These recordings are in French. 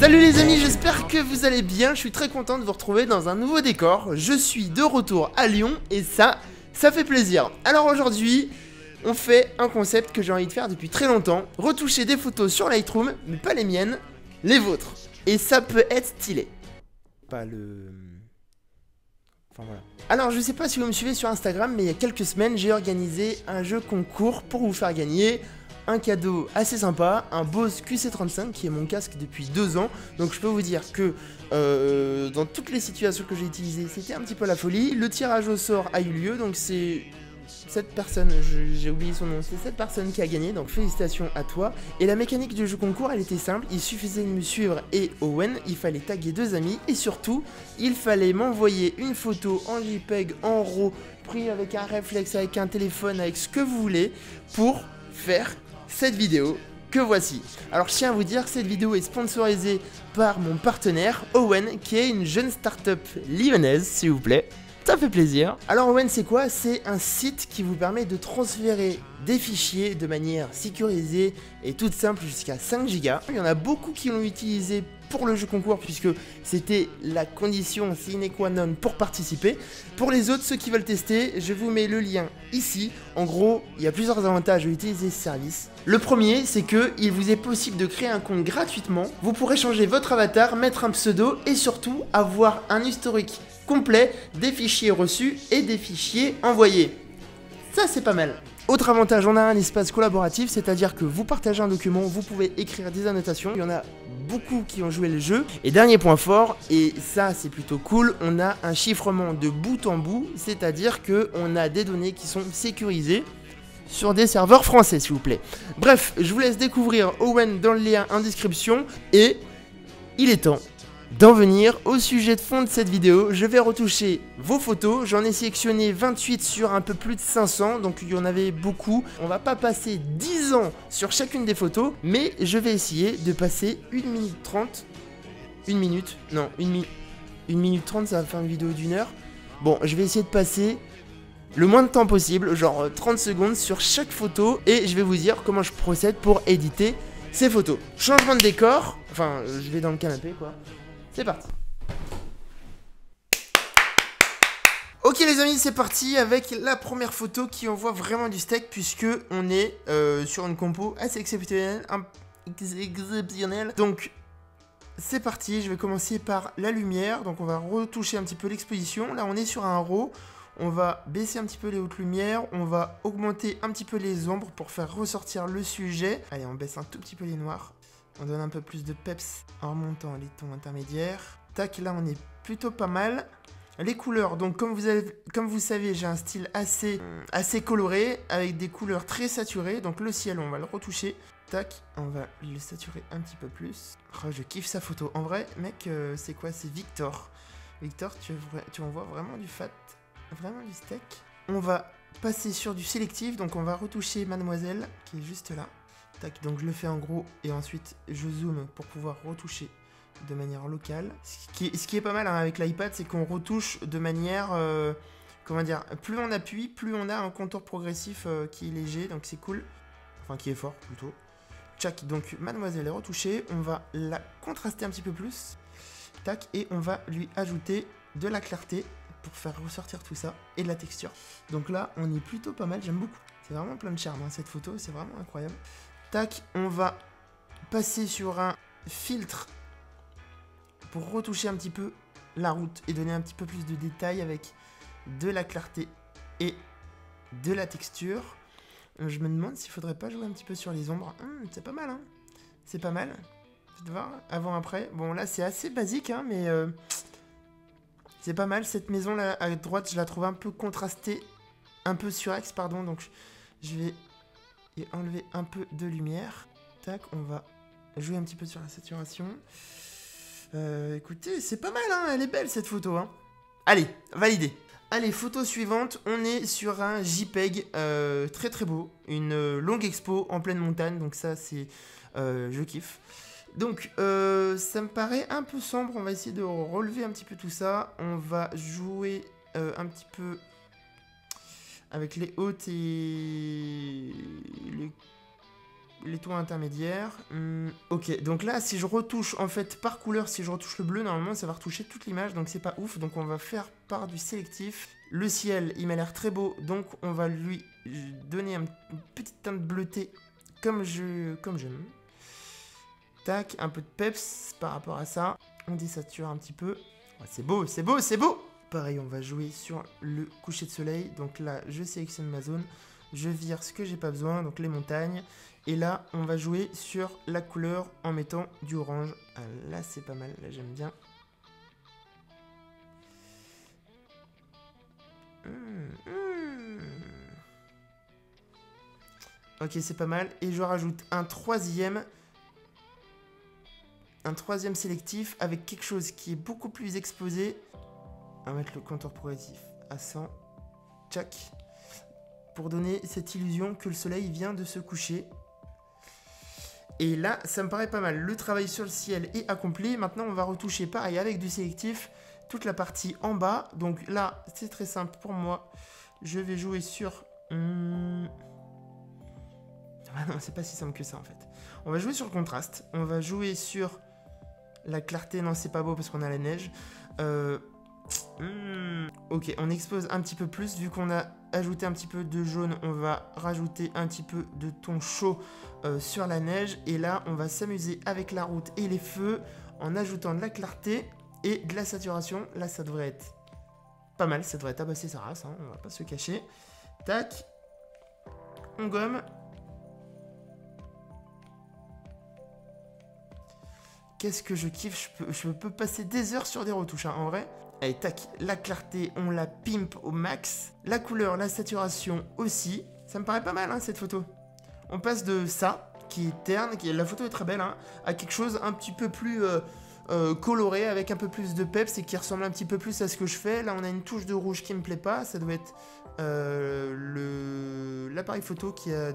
Salut les amis, j'espère que vous allez bien, je suis très content de vous retrouver dans un nouveau décor. Je suis de retour à Lyon et ça fait plaisir. Alors aujourd'hui, on fait un concept que j'ai envie de faire depuis très longtemps. Retoucher des photos sur Lightroom, mais pas les miennes, les vôtres. Et ça peut être stylé. Pas le... Enfin voilà. Alors je sais pas si vous me suivez sur Instagram, mais il y a quelques semaines, j'ai organisé un jeu concours pour vous faire gagner un cadeau assez sympa, un Bose QC35 qui est mon casque depuis 2 ans. Donc je peux vous dire que dans toutes les situations que j'ai utilisées, c'était un petit peu la folie. Le tirage au sort a eu lieu, donc c'est cette personne, j'ai oublié son nom, c'est cette personne qui a gagné, donc félicitations à toi. Et la mécanique du jeu concours, elle était simple, il suffisait de me suivre et Owen, il fallait taguer 2 amis, et surtout, il fallait m'envoyer une photo en JPEG, en RAW, pris avec un réflexe, avec un téléphone, avec ce que vous voulez, pour faire cette vidéo que voici. Alors je tiens à vous dire que cette vidéo est sponsorisée par mon partenaire Owen, qui est une jeune start-up lyonnaise, s'il vous plaît. Ça fait plaisir. Alors Owen, c'est quoi? C'est un site qui vous permet de transférer des fichiers de manière sécurisée et toute simple jusqu'à 5 Go. Il y en a beaucoup qui l'ont utilisé pour le jeu concours puisque c'était la condition sine qua non pour participer. Pour les autres, ceux qui veulent tester, je vous mets le lien ici. En gros, il y a plusieurs avantages à utiliser ce service. Le premier, c'est que il vous est possible de créer un compte gratuitement. Vous pourrez changer votre avatar, mettre un pseudo et surtout avoir un historique complet des fichiers reçus et des fichiers envoyés. Ça, c'est pas mal. Autre avantage, on a un espace collaboratif, c'est-à-dire que vous partagez un document, vous pouvez écrire des annotations. Il y en a beaucoup qui ont joué le jeu. Et dernier point fort, et ça c'est plutôt cool, on a un chiffrement de bout en bout, c'est-à-dire que on a des données qui sont sécurisées sur des serveurs français, s'il vous plaît. Bref, je vous laisse découvrir Owen dans le lien en description et il est temps d'en venir au sujet de fond de cette vidéo. Je vais retoucher vos photos, j'en ai sélectionné 28 sur un peu plus de 500, donc il y en avait beaucoup. On va pas passer 10 ans sur chacune des photos, mais je vais essayer de passer 1 minute 30, 1 minute, non, 1 minute 30, ça va faire une vidéo d'1 heure. Bon, je vais essayer de passer le moins de temps possible, genre 30 secondes sur chaque photo, et je vais vous dire comment je procède pour éditer ces photos. Changement de décor, enfin, je vais dans le canapé, quoi. C'est parti. Ok les amis, c'est parti avec la première photo qui envoie vraiment du steak puisque on est sur une compo assez exceptionnelle. Donc c'est parti, je vais commencer par la lumière. Donc on va retoucher un petit peu l'exposition. Là on est sur un RAW. On va baisser un petit peu les hautes lumières. On va augmenter un petit peu les ombres pour faire ressortir le sujet. Allez, on baisse un tout petit peu les noirs. On donne un peu plus de peps en remontant les tons intermédiaires. Tac, là on est plutôt pas mal. Les couleurs, donc comme vous savez, j'ai un style assez coloré, avec des couleurs très saturées. Donc le ciel, on va le retoucher. Tac, on va le saturer un petit peu plus. Oh, je kiffe sa photo. En vrai, mec, c'est quoi? C'est Victor. Victor, tu envoies vraiment du fat, vraiment du steak. On va passer sur du sélectif, donc on va retoucher Mademoiselle, qui est juste là. Tac, donc je le fais en gros et ensuite je zoome pour pouvoir retoucher de manière locale. Ce qui est pas mal hein, avec l'iPad, c'est qu'on retouche de manière, comment dire, plus on appuie, plus on a un contour progressif qui est léger, donc c'est cool. Enfin, qui est fort plutôt. Tac, donc Mademoiselle est retouchée, on va la contraster un petit peu plus. Tac, et on va lui ajouter de la clarté pour faire ressortir tout ça et de la texture. Donc là, on est plutôt pas mal, j'aime beaucoup. C'est vraiment plein de charme hein, cette photo, c'est vraiment incroyable. Tac, on va passer sur un filtre pour retoucher un petit peu la route et donner un petit peu plus de détails avec de la clarté et de la texture. Je me demande s'il faudrait pas jouer un petit peu sur les ombres. C'est pas mal, hein. C'est pas mal. Tu vois, avant-après. Bon, là, c'est assez basique, hein, mais c'est pas mal. Cette maison-là, à droite, je la trouve un peu contrastée, un peu surex, pardon. Donc, je vais et enlever un peu de lumière. Tac, on va jouer un petit peu sur la saturation. Écoutez, c'est pas mal, hein, elle est belle cette photo. Hein. Allez, validé. Allez, photo suivante, on est sur un JPEG très très beau. Une longue expo en pleine montagne, donc ça c'est... je kiffe. Donc, ça me paraît un peu sombre, on va essayer de relever un petit peu tout ça. On va jouer un petit peu avec les hautes et les les tons intermédiaires. Ok, donc là, si je retouche, en fait, par couleur, si je retouche le bleu, normalement, ça va retoucher toute l'image, donc c'est pas ouf. Donc on va faire par du sélectif. Le ciel, il m'a l'air très beau, donc on va lui donner une petite teinte bleutée, comme j'aime. Tac, un peu de peps par rapport à ça. On désature un petit peu. Ouais, c'est beau, c'est beau, c'est beau! Pareil, on va jouer sur le coucher de soleil. Donc là, je sélectionne ma zone. Je vire ce que j'ai pas besoin, donc les montagnes. Et là, on va jouer sur la couleur en mettant du orange. Ah, là, c'est pas mal, là, j'aime bien. Ok, c'est pas mal. Et je rajoute un troisième sélectif avec quelque chose qui est beaucoup plus exposé. On va mettre le contour progressif à 100. Tchac. Pour donner cette illusion que le soleil vient de se coucher. Et là, ça me paraît pas mal. Le travail sur le ciel est accompli. Maintenant, on va retoucher pareil avec du sélectif toute la partie en bas. Donc là, c'est très simple pour moi. Je vais jouer sur... Ah non, c'est pas si simple que ça en fait. On va jouer sur le contraste. On va jouer sur la clarté. Non, c'est pas beau parce qu'on a la neige. Ok, on expose un petit peu plus. Vu qu'on a ajouté un petit peu de jaune, on va rajouter un petit peu de ton chaud sur la neige. Et là, on va s'amuser avec la route et les feux en ajoutant de la clarté et de la saturation. Là, ça devrait être pas mal. Ça devrait tabasser sa race, hein, on va pas se cacher. Tac. On gomme. Qu'est-ce que je kiffe, je peux passer des heures sur des retouches, hein, en vrai. Allez, tac, la clarté, on la pimpe au max. La couleur, la saturation aussi. Ça me paraît pas mal, hein, cette photo. On passe de ça, qui est terne, la photo est très belle, hein, à quelque chose un petit peu plus coloré, avec un peu plus de peps et qui ressemble un petit peu plus à ce que je fais. Là, on a une touche de rouge qui me plaît pas. Ça doit être l'appareil photo qui a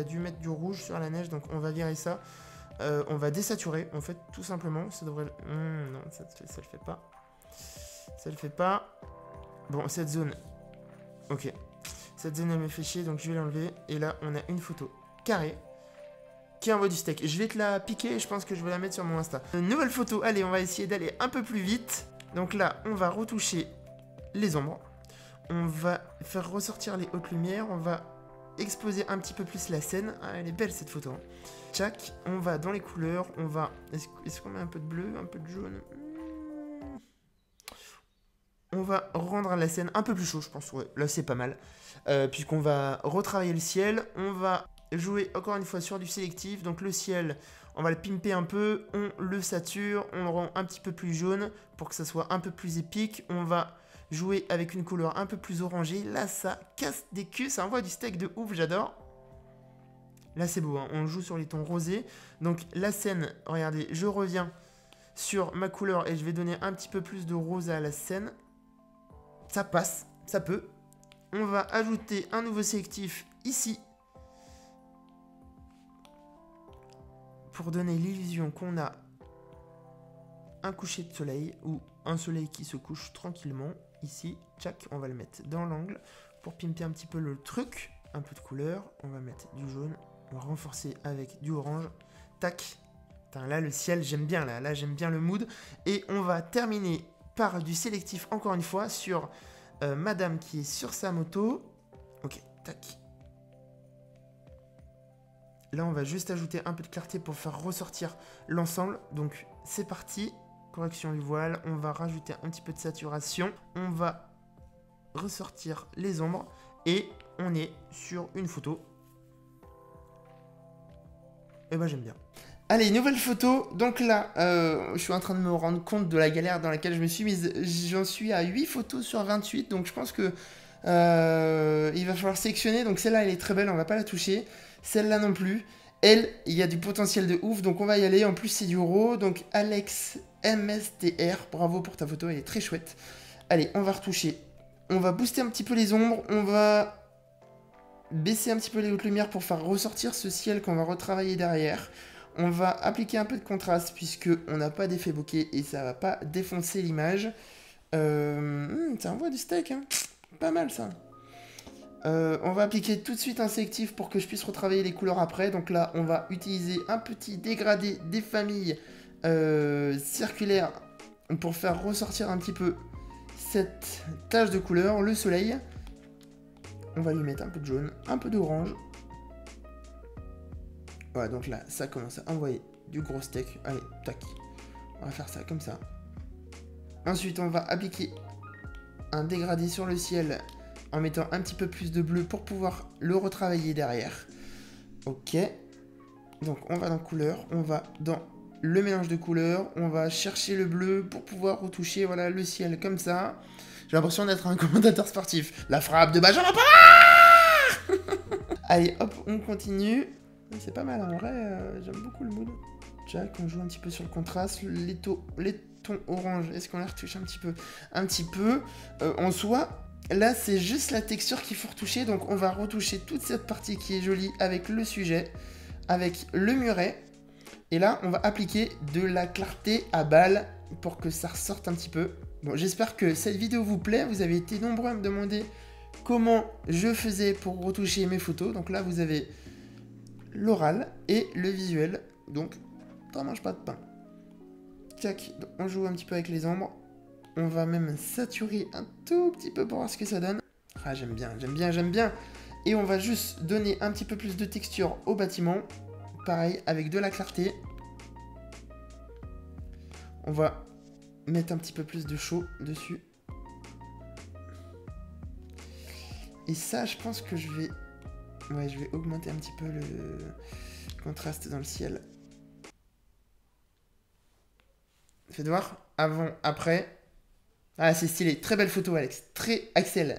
dû mettre du rouge sur la neige, donc on va virer ça. On va désaturer, en fait, tout simplement. Ça devrait... non, ça le fait pas. Ça le fait pas. Bon, cette zone... Ok. Cette zone, elle me fait chier, donc je vais l'enlever. Et là, on a une photo carrée qui envoie du steak. Je vais te la piquer et je pense que je vais la mettre sur mon Insta. Une nouvelle photo. Allez, on va essayer d'aller un peu plus vite. Donc là, on va retoucher les ombres. On va faire ressortir les hautes lumières. On va exposer un petit peu plus la scène. Ah, elle est belle cette photo. Tchac, on va dans les couleurs, on va... Est-ce qu'on met un peu de bleu, un peu de jaune? On va rendre la scène un peu plus chaud, je pense. Ouais, là, c'est pas mal. Puisqu'on va retravailler le ciel. On va jouer encore une fois sur du sélectif. Donc le ciel, on va le pimper un peu. On le sature, on le rend un petit peu plus jaune pour que ça soit un peu plus épique. On va jouer avec une couleur un peu plus orangée. Là, ça casse des culs, ça envoie du steak de ouf, j'adore. Là, c'est beau, hein. On joue sur les tons rosés. Donc, la scène, regardez, je reviens sur ma couleur et je vais donner un petit peu plus de rose à la scène. Ça passe, ça peut. On va ajouter un nouveau sélectif ici. Pour donner l'illusion qu'on a un coucher de soleil ou un soleil qui se couche tranquillement. Ici, tchac, on va le mettre dans l'angle pour pimper un petit peu le truc. Un peu de couleur, on va mettre du jaune. On va renforcer avec du orange. Tac. Putain, là, le ciel, j'aime bien. Là, j'aime bien le mood. Et on va terminer par du sélectif, encore une fois, sur Madame qui est sur sa moto. Ok, tac. Là, on va juste ajouter un peu de clarté pour faire ressortir l'ensemble. Donc, c'est parti. Correction du voile. On va rajouter un petit peu de saturation. On va ressortir les ombres. Et on est sur une photo. Et ben j'aime bien. Allez, nouvelle photo. Donc là, je suis en train de me rendre compte de la galère dans laquelle je me suis mise. J'en suis à 8 photos sur 28. Donc je pense que il va falloir sélectionner. Donc celle-là, elle est très belle. On va pas la toucher. Celle-là non plus. Elle, il y a du potentiel de ouf. Donc on va y aller. En plus, c'est du RAW. Donc Alex MSTR. Bravo pour ta photo. Elle est très chouette. Allez, on va retoucher. On va booster un petit peu les ombres. On va baisser un petit peu les hautes lumières pour faire ressortir ce ciel qu'on va retravailler derrière. On va appliquer un peu de contraste puisque on n'a pas d'effet bokeh et ça va pas défoncer l'image. Ça envoie du steak, hein. Pas mal ça. On va appliquer tout de suite un sélectif pour que je puisse retravailler les couleurs après. Donc là, on va utiliser un petit dégradé des familles circulaires pour faire ressortir un petit peu cette tache de couleur, le soleil. On va lui mettre un peu de jaune, un peu d'orange. Voilà, donc là, ça commence à envoyer du gros steak. Allez, tac. On va faire ça comme ça. Ensuite, on va appliquer un dégradé sur le ciel en mettant un petit peu plus de bleu pour pouvoir le retravailler derrière. Ok. Donc, on va dans couleur, on va dans le mélange de couleurs, on va chercher le bleu pour pouvoir retoucher, voilà, le ciel comme ça. J'ai l'impression d'être un commentateur sportif. La frappe de Benjamin Pavard. Allez, hop, on continue. C'est pas mal, en vrai, j'aime beaucoup le mood. Jack, on joue un petit peu sur le contraste, les tons orange, est-ce qu'on les retouche un petit peu? Un petit peu. En soi, là, c'est juste la texture qu'il faut retoucher, donc on va retoucher toute cette partie qui est jolie avec le sujet, avec le muret. Et là, on va appliquer de la clarté à balle pour que ça ressorte un petit peu. Bon, j'espère que cette vidéo vous plaît. Vous avez été nombreux à me demander comment je faisais pour retoucher mes photos. Donc là, vous avez l'oral et le visuel. Donc, t'en manges pas de pain. Tac, on joue un petit peu avec les ombres. On va même saturer un tout petit peu pour voir ce que ça donne. Ah, j'aime bien, j'aime bien, j'aime bien. Et on va juste donner un petit peu plus de texture au bâtiment. Pareil, avec de la clarté. On va mettre un petit peu plus de chaud dessus. Et ça, je pense que je vais... Ouais, je vais augmenter un petit peu le contraste dans le ciel. Faites voir, avant, après. Ah, c'est stylé. Très belle photo, Alex. Très... Axel.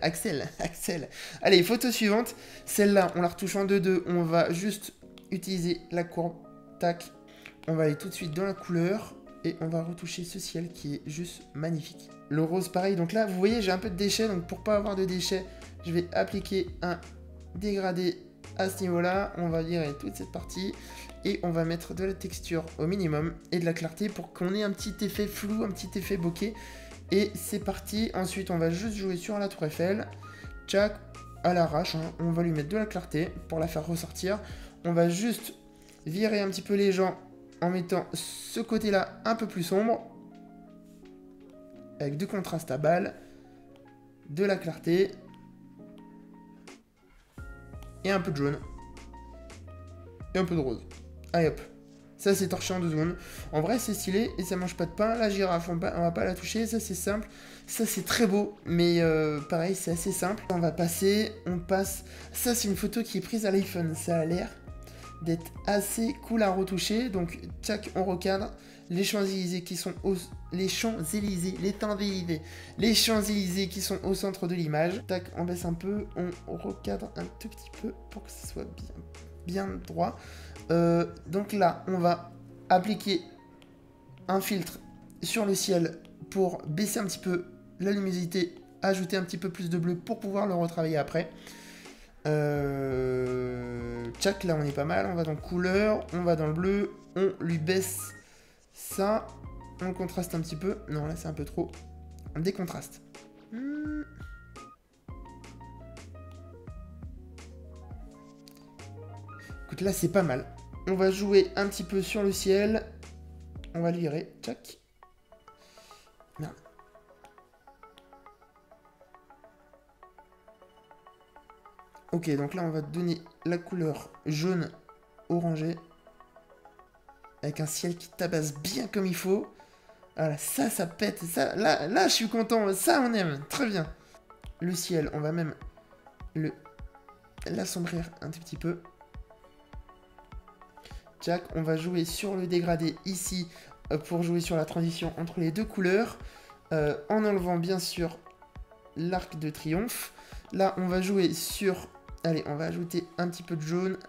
Allez, photo suivante. Celle-là, on la retouche en 2-2. On va juste utiliser la courbe. Tac. On va aller tout de suite dans la couleur. Et on va retoucher ce ciel qui est juste magnifique. Le rose, pareil. Donc là, vous voyez, j'ai un peu de déchets. Donc pour pas avoir de déchets, je vais appliquer un dégradé à ce niveau-là. On va virer toute cette partie. Et on va mettre de la texture au minimum et de la clarté pour qu'on ait un petit effet flou, un petit effet bokeh. Et c'est parti. Ensuite, on va juste jouer sur la tour Eiffel. Tchac, à l'arrache. Hein. On va lui mettre de la clarté pour la faire ressortir. On va juste virer un petit peu les gens en mettant ce côté-là un peu plus sombre. Avec du contraste à balle. De la clarté. Et un peu de jaune. Et un peu de rose. Allez hop. Ça c'est torché en 2 secondes. En vrai c'est stylé et ça mange pas de pain. La girafe on va pas la toucher. Ça c'est simple. Ça c'est très beau. Mais pareil c'est assez simple. On va passer. On passe. Ça c'est une photo qui est prise à l'iPhone. Ça a l'air d'être assez cool à retoucher. Donc tac on recadre. Les Champs-Élysées qui sont au... Les Champs-Élysées. Les Champs-Élysées qui sont au centre de l'image. Tac on baisse un peu. On recadre un tout petit peu pour que ça soit bien droit. Donc là, on va appliquer un filtre sur le ciel pour baisser un petit peu la luminosité, ajouter un petit peu plus de bleu pour pouvoir le retravailler après. Tchac, là on est pas mal, on va dans couleur, on va dans le bleu, on lui baisse ça, on contraste un petit peu. Non, là c'est un peu trop. On décontraste. Écoute, là c'est pas mal. On va jouer un petit peu sur le ciel. On va le virer. Tchac. Merde. Ok, donc là on va donner la couleur jaune orangé. Avec un ciel qui tabasse bien comme il faut. Voilà, ça pète. Ça, là je suis content. Ça on aime. Très bien. Le ciel, on va même l'assombrir un tout petit peu. Jack, on va jouer sur le dégradé ici pour jouer sur la transition entre les deux couleurs en enlevant bien sûr l'arc de triomphe. Là, on va jouer sur... Allez, on va ajouter un petit peu de jaune,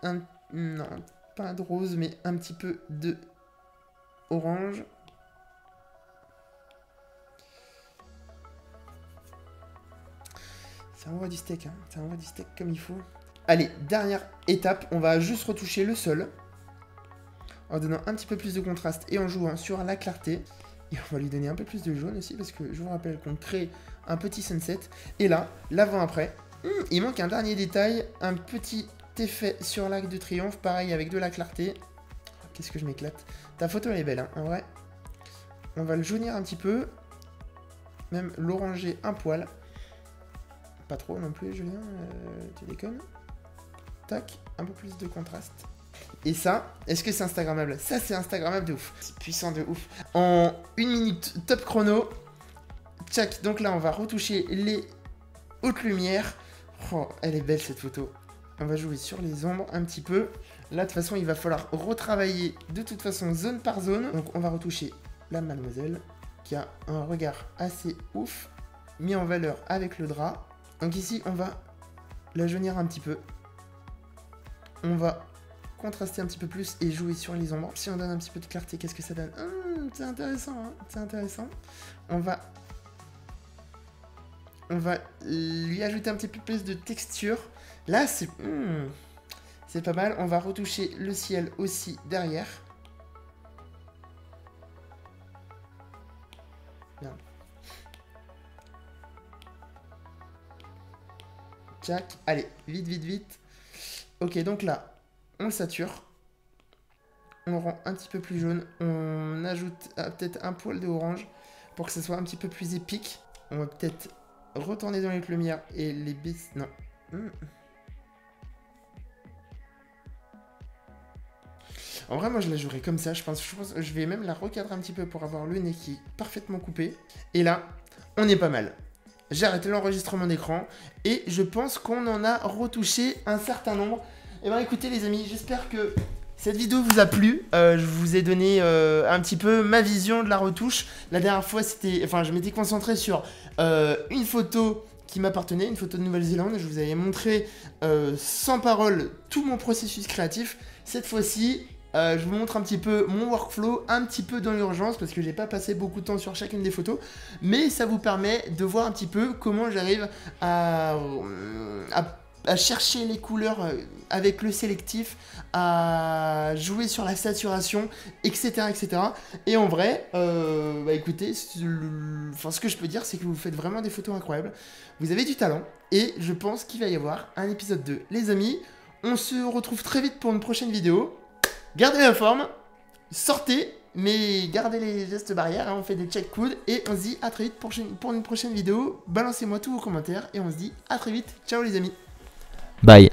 non, pas de rose, mais un petit peu de orange. Ça envoie du steak, hein. Ça envoie du steak comme il faut. Allez, dernière étape, on va juste retoucher le sol. En donnant un petit peu plus de contraste et en jouant sur la clarté. Et on va lui donner un peu plus de jaune aussi parce que je vous rappelle qu'on crée un petit sunset. Et là, l'avant-après, Il manque un dernier détail, un petit effet sur l'arc de triomphe, pareil avec de la clarté. Qu'est-ce que je m'éclate. Ta photo elle est belle, hein, en vrai. On va le jaunir un petit peu. Même l'oranger un poil. Pas trop non plus, Julien, tu déconnes. Tac, un peu plus de contraste. Et ça, est-ce que c'est instagrammable? Ça c'est instagrammable de ouf. C'est puissant de ouf. En 1 minute top chrono. Tchac, donc là on va retoucher les hautes lumières. Oh, elle est belle cette photo. On va jouer sur les ombres un petit peu. Là de toute façon il va falloir retravailler de toute façon zone par zone. Donc on va retoucher la mademoiselle qui a un regard assez ouf. Mis en valeur avec le drap. Donc ici on va la jaunir un petit peu. On va contraster un petit peu plus et jouer sur les ombres. Si on donne un petit peu de clarté, qu'est-ce que ça donne? C'est intéressant, hein, c'est intéressant. On va lui ajouter un petit peu plus de texture. Là, c'est pas mal. On va retoucher le ciel aussi derrière. Merde. Tchac. Allez, vite, vite, vite. Ok, donc là, on le sature. On le rend un petit peu plus jaune. On ajoute peut-être un poil de orange pour que ça soit un petit peu plus épique. On va peut-être retourner dans les lumières et les baisser. Non. En vrai, moi, je la jouerai comme ça. Je pense que je vais même la recadrer un petit peu pour avoir le nez qui est parfaitement coupé. Et là, on est pas mal. J'ai arrêté l'enregistrement d'écran et je pense qu'on en a retouché un certain nombre. Et bien, écoutez, les amis, j'espère que cette vidéo vous a plu. Je vous ai donné un petit peu ma vision de la retouche. La dernière fois, je m'étais concentré sur une photo qui m'appartenait, une photo de Nouvelle-Zélande. Je vous avais montré sans parole tout mon processus créatif. Cette fois-ci, je vous montre un petit peu mon workflow, un petit peu dans l'urgence, parce que j'ai pas passé beaucoup de temps sur chacune des photos. Mais ça vous permet de voir un petit peu comment j'arrive à chercher les couleurs avec le sélectif, à jouer sur la saturation, etc. etc. Et en vrai, écoutez, ce que je peux dire, c'est que vous faites vraiment des photos incroyables. Vous avez du talent, et je pense qu'il va y avoir un épisode 2. Les amis, on se retrouve très vite pour une prochaine vidéo. Gardez la forme, sortez, mais gardez les gestes barrières, hein, on fait des check coudes, et on se dit à très vite pour une prochaine vidéo. Balancez-moi tous vos commentaires, et on se dit à très vite. Ciao les amis. Bye.